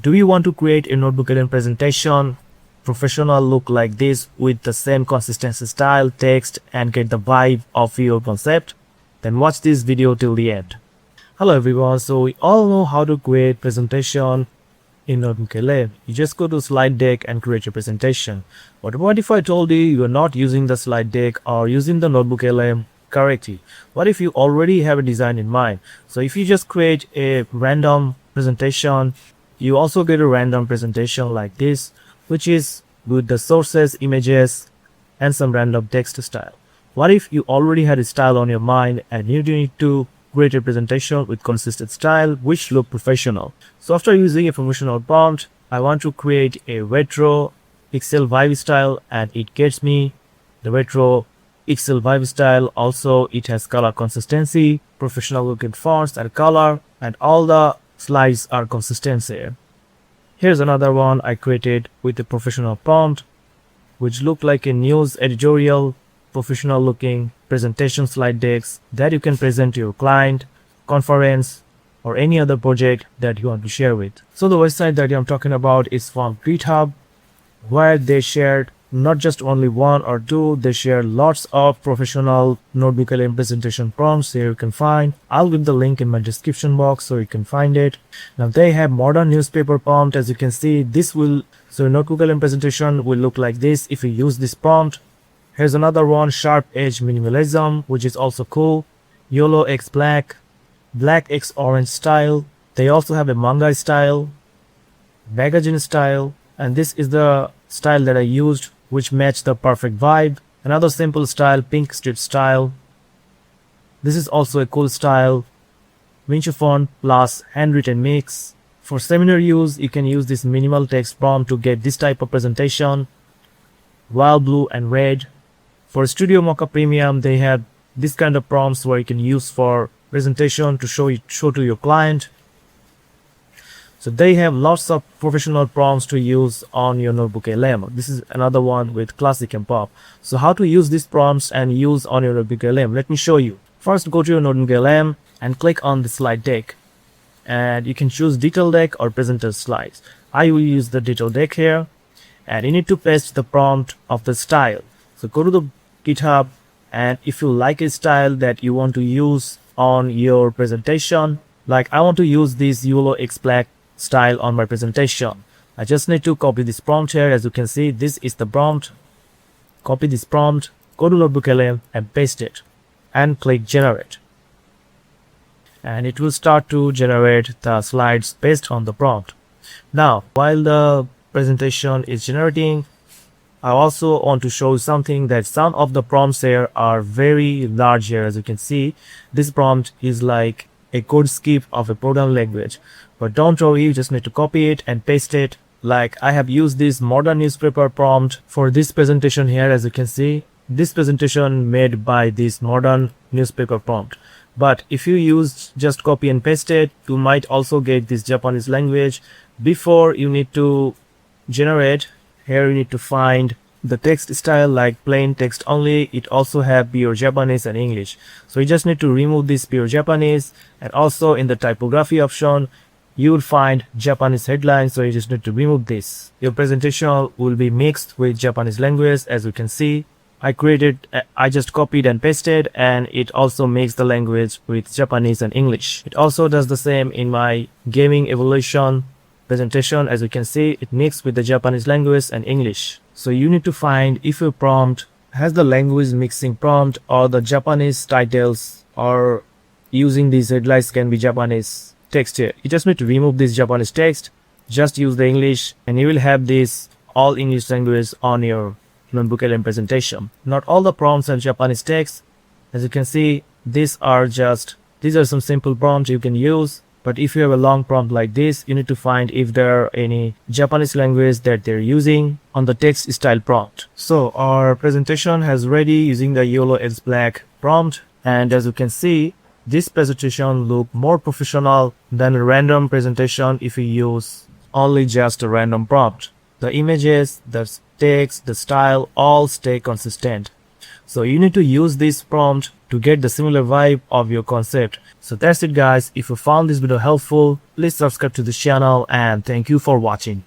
Do you want to create a NotebookLM presentation, professional look like this with the same consistency, style, text, and get the vibe of your concept? Then watch this video till the end. Hello everyone, so we all know how to create presentation in NotebookLM. You just go to slide deck and create your presentation. But what if I told you are not using the slide deck or using the NotebookLM correctly? What if you already have a design in mind? So if you just create a random presentation, you also get a random presentation like this, which is with the sources, images, and some random text style. What if you already had a style on your mind and you need to create a presentation with consistent style which look professional? So after using a professional prompt, I want to create a retro pixel vibe style, and it gets me the retro pixel vibe style. Also, it has color consistency, professional looking fonts and color, and all the slides are consistent here. Here's another one I created with a professional prompt, which look like a news editorial, professional looking presentation slide decks that you can present to your client, conference, or any other project that you want to share with. So the website that I'm talking about is from GitHub, where they shared not just only one or two, they share lots of professional NotebookLM presentation prompts. Here you can find. I'll leave the link in my description box so you can find it. Now they have modern newspaper prompt. As you can see, so NotebookLM presentation will look like this if you use this prompt. Here's another one, sharp edge minimalism, which is also cool. Yellow x black, black x orange style. They also have a manga style, magazine style, and this is the style that I used, which matched the perfect vibe. Another simple style, pink strip style. This is also a cool style. Vinci font plus handwritten mix. For seminar use, you can use this minimal text prompt to get this type of presentation. Wild blue and red. For Studio Mocha Premium, they have this kind of prompts where you can use for presentation to show to your client. So they have lots of professional prompts to use on your NotebookLM. This is another one with classic and pop. So how to use these prompts and use on your NotebookLM? Let me show you. First, go to your NotebookLM and click on the slide deck. And you can choose detail deck or presenter slides. I will use the detail deck here. And you need to paste the prompt of the style. So go to the GitHub, and if you like a style that you want to use on your presentation, like I want to use this yellow x black style on my presentation, I just need to copy this prompt here. As you can see, this is the prompt. Copy this prompt, go to NotebookLM and paste it, and click generate, and it will start to generate the slides based on the prompt. Now while the presentation is generating, I also want to show something, that some of the prompts here are very large here. As you can see, this prompt is like a code skip of a program language. But don't worry, you just need to copy it and paste it. Like I have used this modern newspaper prompt for this presentation here. As you can see, this presentation made by this modern newspaper prompt. But if you use just copy and paste it, you might also get this Japanese language. Before you need to generate, here you need to find the text style like plain text only. It also have pure Japanese and English. So you just need to remove this pure Japanese, and also in the typography option you will find Japanese headlines. So you just need to remove this. Your presentation will be mixed with Japanese language. As you can see, I just copied and pasted, and it also makes the language with Japanese and English. It also does the same in my gaming evolution presentation. As you can see, it mixed with the Japanese language and English. So you need to find if your prompt has the language mixing prompt or the Japanese titles, or using these headlines can be Japanese text here. You just need to remove this Japanese text, just use the English, and you will have this all English language on your NotebookLM presentation. Not all the prompts have Japanese text. As you can see, these are some simple prompts you can use. But if you have a long prompt like this, you need to find if there are any Japanese language that they're using on the text style prompt. So our presentation has ready using the yellow x black prompt. And as you can see, this presentation look more professional than a random presentation if you use only just a random prompt. The images, the text, the style all stay consistent. So you need to use this prompt to get the similar vibe of your concept. So that's it guys. If you found this video helpful, please subscribe to this channel and thank you for watching.